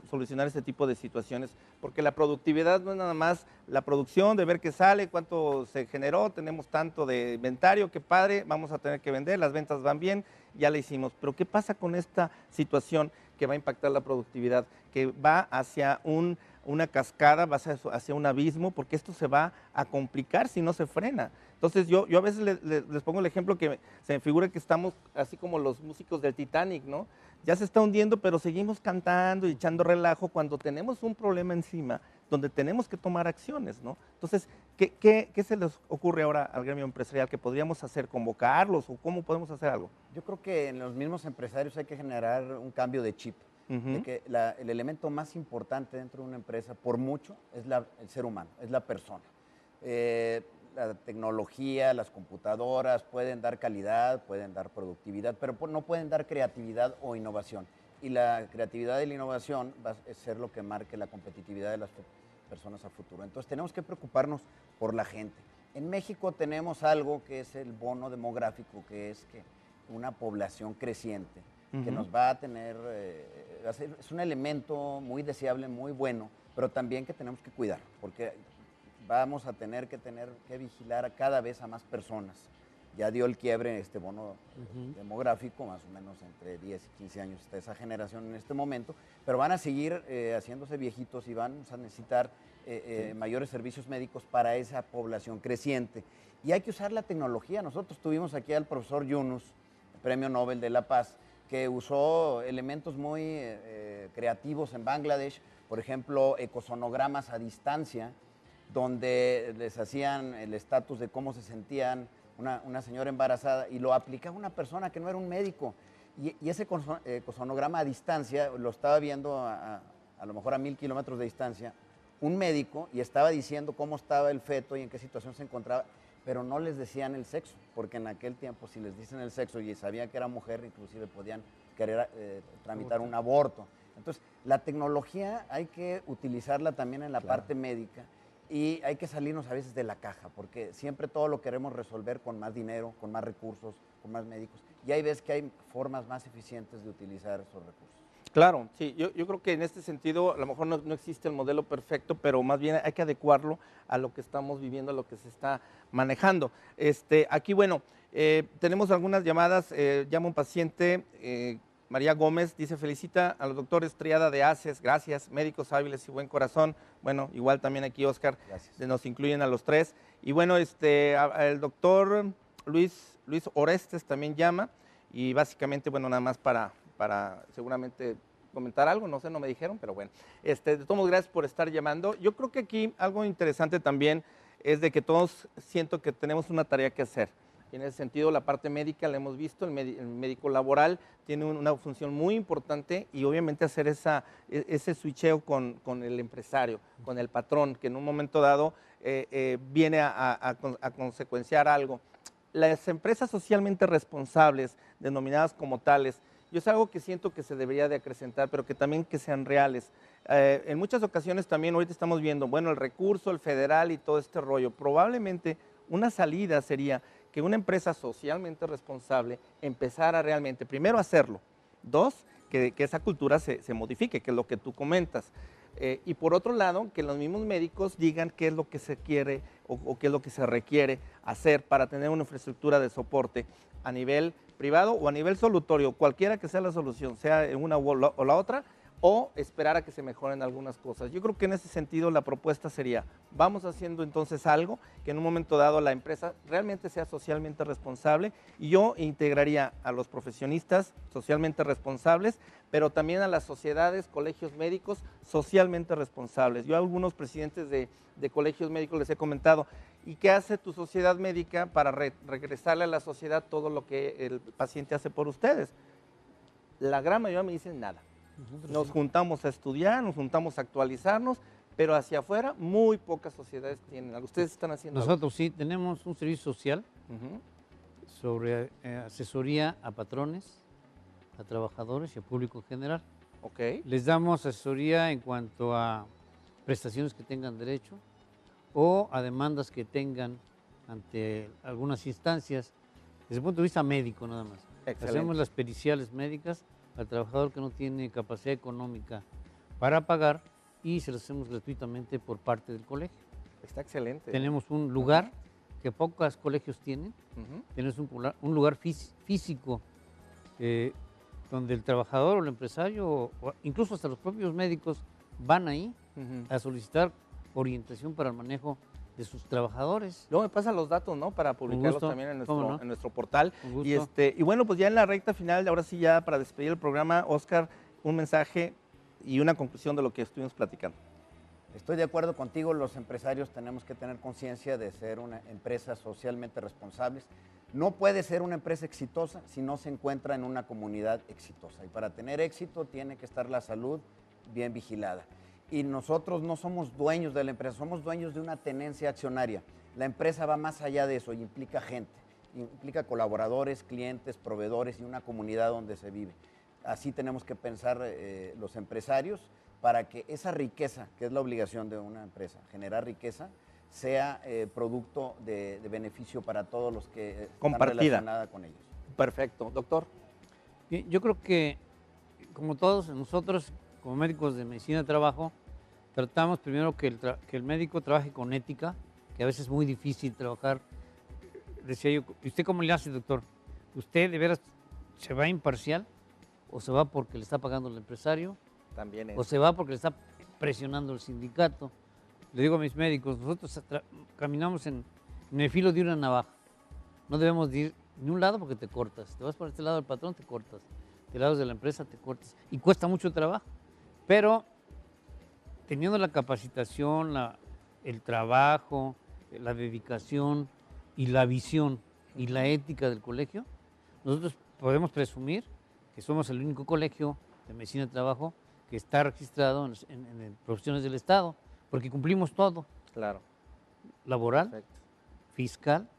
solucionar este tipo de situaciones, porque la productividad no es nada más la producción, de ver qué sale, cuánto se generó, tenemos tanto de inventario, qué padre, vamos a tener que vender, las ventas van bien, ya la hicimos, pero ¿qué pasa con esta situación que va a impactar la productividad, que va hacia una cascada, va hacia un abismo, porque esto se va a complicar si no se frena? Entonces yo a veces les pongo el ejemplo que se me figura que estamos así como los músicos del Titanic, ¿no? Ya se está hundiendo, pero seguimos cantando y echando relajo cuando tenemos un problema encima, donde tenemos que tomar acciones, ¿no? Entonces, ¿qué se les ocurre ahora al gremio empresarial que podríamos hacer? ¿Convocarlos o cómo podemos hacer algo? Yo creo que en los mismos empresarios hay que generar un cambio de chip. De que el elemento más importante dentro de una empresa, por mucho, es el ser humano, es la persona. la tecnología, las computadoras pueden dar calidad, pueden dar productividad, pero no pueden dar creatividad o innovación. Y la creatividad y la innovación va a ser lo que marque la competitividad de las personas a futuro. Entonces tenemos que preocuparnos por la gente. En México tenemos algo que es el bono demográfico, que es que una población creciente, que nos va a tener, es un elemento muy deseable, muy bueno, pero también que tenemos que cuidar, porque vamos a tener que vigilar a cada vez a más personas. Ya dio el quiebre este bono demográfico, más o menos entre 10 y 15 años está esa generación en este momento, pero van a seguir haciéndose viejitos y van a necesitar mayores servicios médicos para esa población creciente. Y hay que usar la tecnología. Nosotros tuvimos aquí al profesor Yunus, Premio Nobel de la Paz, que usó elementos muy creativos en Bangladesh, por ejemplo, ecosonogramas a distancia, donde les hacían el estatus de cómo se sentían una señora embarazada y lo aplicaba una persona que no era un médico. Y ese ecosonograma a distancia lo estaba viendo a lo mejor a 1000 kilómetros de distancia un médico y estaba diciendo cómo estaba el feto y en qué situación se encontraba, pero no les decían el sexo, porque en aquel tiempo si les dicen el sexo y sabían que era mujer, inclusive podían querer tramitar un aborto. Entonces, la tecnología hay que utilizarla también en la parte médica y hay que salirnos a veces de la caja, porque siempre todo lo queremos resolver con más dinero, con más recursos, con más médicos, y hay veces que hay formas más eficientes de utilizar esos recursos. Claro, sí, yo creo que en este sentido a lo mejor no existe el modelo perfecto, pero más bien hay que adecuarlo a lo que estamos viviendo, a lo que se está manejando. Aquí, bueno, tenemos algunas llamadas, llama un paciente, María Gómez, dice, felicita a los doctores Triada de ACES, gracias, médicos hábiles y buen corazón. Bueno, igual también aquí, Oscar, nos incluyen a los tres. Y bueno, el doctor Luis Orestes también llama, y básicamente, bueno, nada más para seguramente comentar algo, no sé, no me dijeron, pero bueno. De todos modos, gracias por estar llamando. Yo creo que aquí algo interesante también es de que todos siento que tenemos una tarea que hacer. Y en ese sentido, la parte médica la hemos visto, el médico laboral tiene una función muy importante y obviamente hacer ese switcheo con el empresario, con el patrón, que en un momento dado viene a consecuenciar algo. Las empresas socialmente responsables, denominadas como tales, yo es algo que siento que se debería de acrecentar, pero que también que sean reales. En muchas ocasiones también ahorita estamos viendo, bueno, el recurso, el federal y todo este rollo. Probablemente una salida sería que una empresa socialmente responsable empezara realmente, primero a hacerlo, dos, que esa cultura se modifique, que es lo que tú comentas. Y por otro lado, que los mismos médicos digan qué es lo que se quiere o qué es lo que se requiere hacer para tener una infraestructura de soporte a nivel privado o a nivel solutorio, cualquiera que sea la solución, sea una o la otra, o esperar a que se mejoren algunas cosas. Yo creo que en ese sentido la propuesta sería, vamos haciendo entonces algo que en un momento dado la empresa realmente sea socialmente responsable, y yo integraría a los profesionistas socialmente responsables, pero también a las sociedades, colegios médicos socialmente responsables. Yo a algunos presidentes de colegios médicos les he comentado, ¿y qué hace tu sociedad médica para regresarle a la sociedad todo lo que el paciente hace por ustedes? La gran mayoría me dicen nada. Nos juntamos a estudiar, nos juntamos a actualizarnos, pero hacia afuera muy pocas sociedades tienen algo. ¿Ustedes están haciendo algo? Nosotros sí tenemos un servicio social sobre asesoría a patrones, a trabajadores y al público en general. Okay. Les damos asesoría en cuanto a prestaciones que tengan derecho o a demandas que tengan ante algunas instancias, desde el punto de vista médico nada más. Excelente. Hacemos las periciales médicas al trabajador que no tiene capacidad económica para pagar y se lo hacemos gratuitamente por parte del colegio. Está excelente. Tenemos un lugar que pocos colegios tienen, tenemos un lugar físico donde el trabajador o el empresario, o incluso hasta los propios médicos, van ahí a solicitar orientación para el manejo de sus trabajadores. Luego me pasan los datos, ¿no? Para publicarlos también en nuestro portal. Y bueno, pues ya en la recta final, ahora sí ya para despedir el programa, Oscar, un mensaje y una conclusión de lo que estuvimos platicando. Estoy de acuerdo contigo, los empresarios tenemos que tener conciencia de ser una empresa socialmente responsables. No puede ser una empresa exitosa si no se encuentra en una comunidad exitosa. Y para tener éxito tiene que estar la salud bien vigilada. Y nosotros no somos dueños de la empresa, somos dueños de una tenencia accionaria. La empresa va más allá de eso y implica gente, implica colaboradores, clientes, proveedores y una comunidad donde se vive. Así tenemos que pensar los empresarios para que esa riqueza, que es la obligación de una empresa, generar riqueza, sea producto de beneficio para todos los que están relacionados con ellos. Perfecto. Doctor. Bien, yo creo que, como todos nosotros, como médicos de medicina de trabajo, tratamos primero que el médico trabaje con ética, que a veces es muy difícil trabajar. Decía yo, ¿y usted cómo le hace, doctor? ¿Usted de veras se va imparcial o se va porque le está pagando el empresario? También es. O se va porque le está presionando el sindicato. Le digo a mis médicos, nosotros caminamos en el filo de una navaja. No debemos de ir ni un lado porque te cortas. Te vas por este lado del patrón, te cortas. Del lado de la empresa, te cortas. Y cuesta mucho trabajo. Pero teniendo la capacitación, el trabajo, la dedicación y la visión y la ética del colegio, nosotros podemos presumir que somos el único colegio de medicina de trabajo que está registrado en profesiones del Estado, porque cumplimos todo. Claro. Laboral, Perfecto. fiscal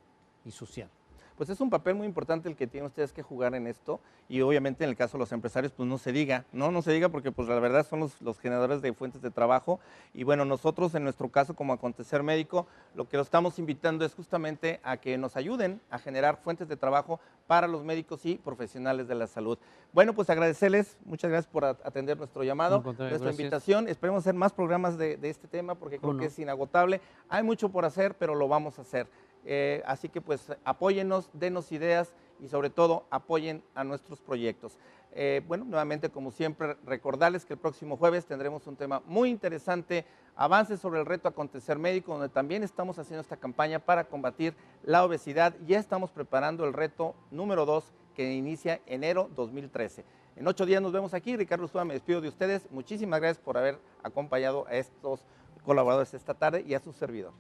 y social. Pues es un papel muy importante el que tienen ustedes que jugar en esto, y obviamente en el caso de los empresarios pues no se diga, no se diga porque pues la verdad son los generadores de fuentes de trabajo, y bueno, nosotros en nuestro caso como Acontecer Médico lo que los estamos invitando es justamente a que nos ayuden a generar fuentes de trabajo para los médicos y profesionales de la salud. Bueno, pues agradecerles, muchas gracias por atender nuestro llamado, nuestra invitación, esperemos hacer más programas de este tema porque creo que es inagotable, hay mucho por hacer, pero lo vamos a hacer. Así que pues apóyennos, denos ideas y sobre todo apoyen a nuestros proyectos. Bueno, nuevamente como siempre recordarles que el próximo jueves tendremos un tema muy interesante, avances sobre el reto Acontecer Médico, donde también estamos haciendo esta campaña para combatir la obesidad. Ya estamos preparando el reto número 2 que inicia enero 2013. En 8 días nos vemos aquí. Ricardo Ursúa, me despido de ustedes. Muchísimas gracias por haber acompañado a estos colaboradores esta tarde y a su servidor.